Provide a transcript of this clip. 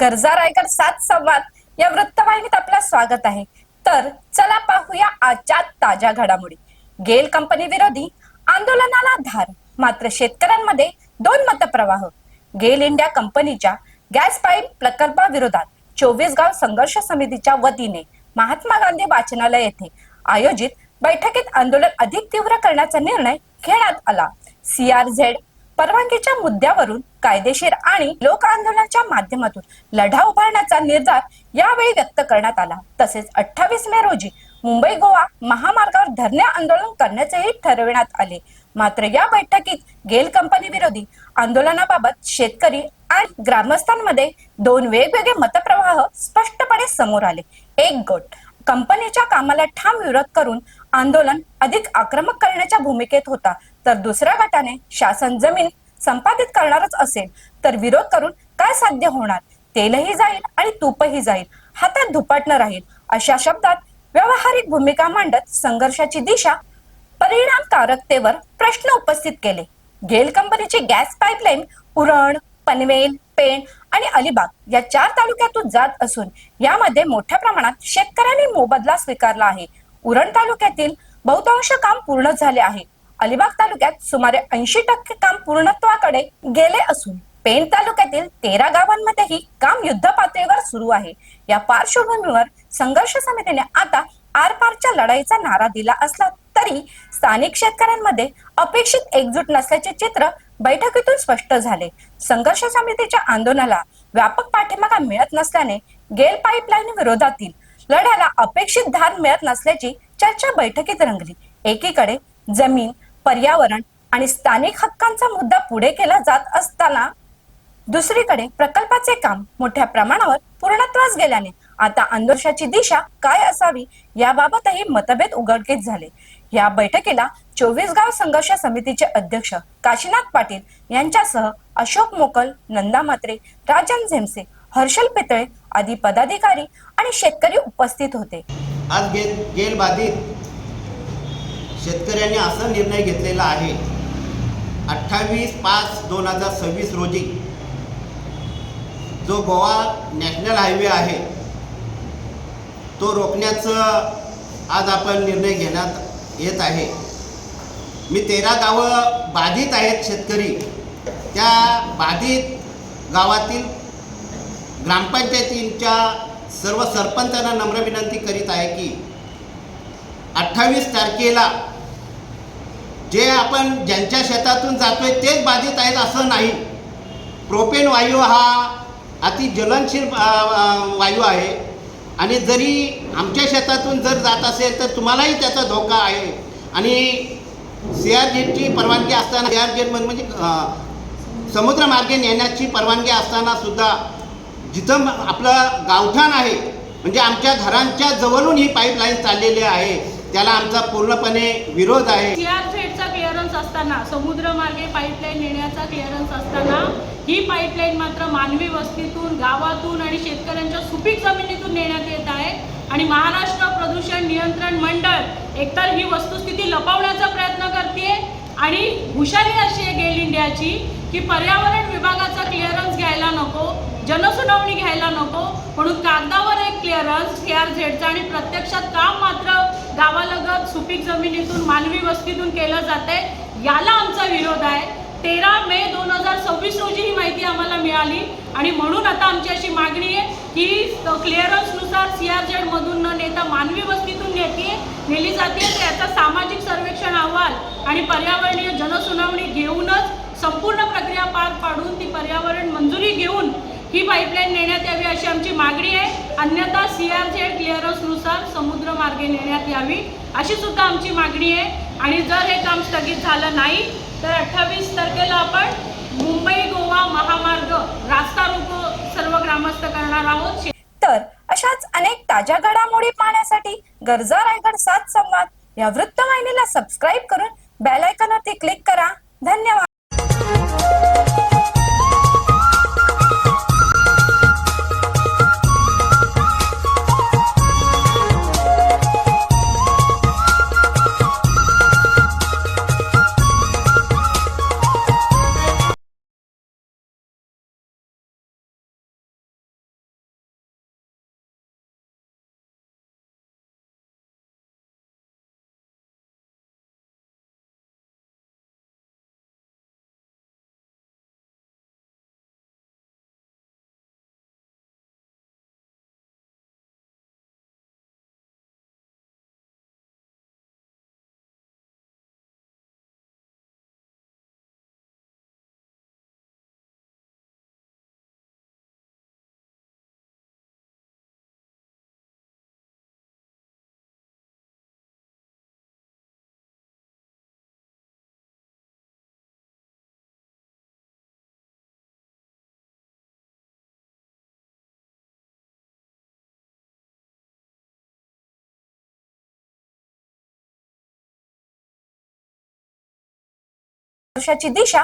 गरजा रायगड 7 संवाद या वृत्तवाहिनीत आपलं स्वागत आहे। तर चला पाहूया आजच्या ताज्या घडामोडी। गेल कंपनी विरोधी आंदोलनाला धार, मात्र शेतकऱ्यांमध्ये दोन मतप्रवाह। गेल इंडिया कंपनीच्या गॅस पाईप प्रकल्पाविरोधात 24 गाव संघर्ष समितीच्या वतीने महात्मा गांधी वाचनालय येथे आयोजित बैठकीत आंदोलन अधिक तीव्र करण्याचा निर्णय घेण्यात आला। CRZ परवानगीच्या मुद्द्यावरून कायदेशीर आणि लोक आंदोलनाच्या माध्यमातून लढा उभारण्याचा निर्धार यावेळी व्यक्त करण्यात आला। तसेच 28 मे रोजी मुंबई गोवा महामार्गावर धरणे आंदोलन करण्याचेही ठरविण्यात आले। मात्र या बैठकीत गेल कंपनी विरोधी आंदोलनाबाबत शेतकरी आणि ग्रामस्थांमध्ये दोन वेगवेगळे मतप्रवाह स्पष्टपणे समोर आले। एक गट कंपनीच्या कामाला ठाम विरोध करून आंदोलन अधिक आक्रमक करण्याच्या भूमिकेत होता, तर दुसऱ्या गटाने शासन जमीन संपादित करणारच असेल तर विरोध करून काय साध्य होणार, तेलही जाईल आणि तूपही जाईल, हातात धुपाटणं राहील, अशा शब्दात व्यावहारिक भूमिका मांडत संघर्षाची दिशा परिणामकारकतेवर प्रश्न उपस्थित केले। गेल कंपनीची गॅस पाईपलाईन उरण, पनवेल, पेण आणि अलिबाग या 4 तालुक्यातून जात असून यामध्ये मोठ्या प्रमाणात शेतकऱ्यांनी मोबदला स्वीकारला आहे। उरण तालुक्यातील बहुतांश काम पूर्ण झाले आहे। अलिबाग तालुक्यात सुमारे 80% काम पूर्णत्वाकडे गेले असून पेण तालुक्यातील 13 गावांमध्येही काम युद्ध पातळीवर सुरू आहे। या पार्श्वभूमीवर संघर्ष समितीने आता आरपारच्या लढाईचा नारा दिला असला तरी स्थानिक शेतकऱ्यांमध्ये अपेक्षित एकजूट नसल्याचे चित्र बैठकीतून स्पष्ट झाले। संघर्ष समितीच्या आंदोलनाला व्यापक पाठिंबा मिळत नसल्याने गेल पाईपलाईन विरोधातील लढ्याला अपेक्षित धार मिळत नसल्याची चर्चा बैठकीत रंगली। एकीकडे जमीन, पर्यावरण आणि स्थानिक हक्कांचा मुद्दा पुढे केला जात असताना दुसरीकडे प्रकल्पाचे काम मोठ्या प्रमाणावर पूर्णत्वास गेल्याने आता आंदोलनाची दिशा काय असावी याबाबतही मतभेद उघडकीस झाले। या बैठकीला 24 गाव संघर्ष समितीचे अध्यक्ष काशीनाथ पाटील यांच्यासह अशोक मोकल, नंदा मात्रे, राजन झेमसे, हर्षल पितळे आदी पदाधिकारी आणि शेतकरी उपस्थित होते। आज गेल बाधित शेतकऱ्यांनी असा निर्णय घेतलेला आहे 28/5/2026 रोजी जो गोवा नॅशनल हायवे आहे तो रोखण्याचा आज आपण निर्णय घेण्यात येत आहे। मी 13 गावं बाधित आहेत शेतकरी, त्या बाधित गावातील ग्रामपंचायतींच्या सर्व सरपंचांना नम्र विनंती करीत आहे की 28 तारखेला जे आपण ज्यांच्या शेतातून जातोय तेच बाधित आहेत असं नाही। प्रोपेन वायू हा अति ज्वलनशील वायू आहे आणि जरी आमच्या शेतातून जर जात असेल तर तुम्हालाही त्याचा धोका आहे। आणि CRZची परवानगी असताना CRZ म्हणजे समुद्रमार्गे नेण्याची परवानगी असताना सुद्धा जिथं आपलं गावठाण आहे म्हणजे आमच्या घरांच्या जवळून ही पाईपलाईन चाललेली आहे त्याला आमचा पूर्णपणे विरोध आहे। CRZचा क्लिअरन्स असताना, समुद्रमार्गे पाईपलाईन नेण्याचा क्लिअरन्स असताना ही पाईपलाईन मात्र मानवी वस्तीतून, गावातून आणि शेतकऱ्यांच्या सुपीक जमिनीतून नेण्यात येत आहे। आणि महाराष्ट्र प्रदूषण नियंत्रण मंडळ एकतर ही वस्तुस्थिती लपवण्याचा प्रयत्न करते आणि हुशारी अशी आहे गेल इंडियाची की पर्यावरण विभागाचा क्लिअरन्स घ्यायला नको, जनसुनावणी घ्यायला नको, म्हणून कागदावर एक क्लिअरन्स CRZचा आणि प्रत्यक्षात काम मात्र गावालगत सुपीक जमिनीतून, मानवी वस्तीतून केलं जाते। याला आमचा विरोध आहे। 13 मे 2026 रोजी ही माहिती आम्हाला मिळाली आणि म्हणून आता आमची अशी मागणी आहे की क्लिअरन्सनुसार CRZ मधून न नेता मानवी वस्तीतून नेली जाते, तर याचा सामाजिक सर्वेक्षण अहवाल आणि पर्यावरणीय जनसुनावणी घेऊनच संपूर्ण प्रक्रिया पार पाडून ती पर्यावरण मंजुरी घेऊन ही पाईपलाईन नेण्यात यावी अशी आमची मागणी आहे। अन्यथा CRZ क्लिअरन्सनुसार समुद्रमार्गे नेण्यात यावी अशी सुद्धा आमची मागणी आहे। आणि जर हे काम स्थगित झालं नाही तर 28 तारखेला आपण मुंबई गोवा महामार्ग रास्ता रोको सर्व ग्रामस्थ करणार आहोत। तर अशाच अनेक ताज्या घडामोडी पाहण्यासाठी गरजा रायगड 7 संवाद या वृत्तवाहिनीला सबस्क्राईब करून बेल आयकॉनवरती क्लिक करा। धन्यवाद। संघर्षाची दिशा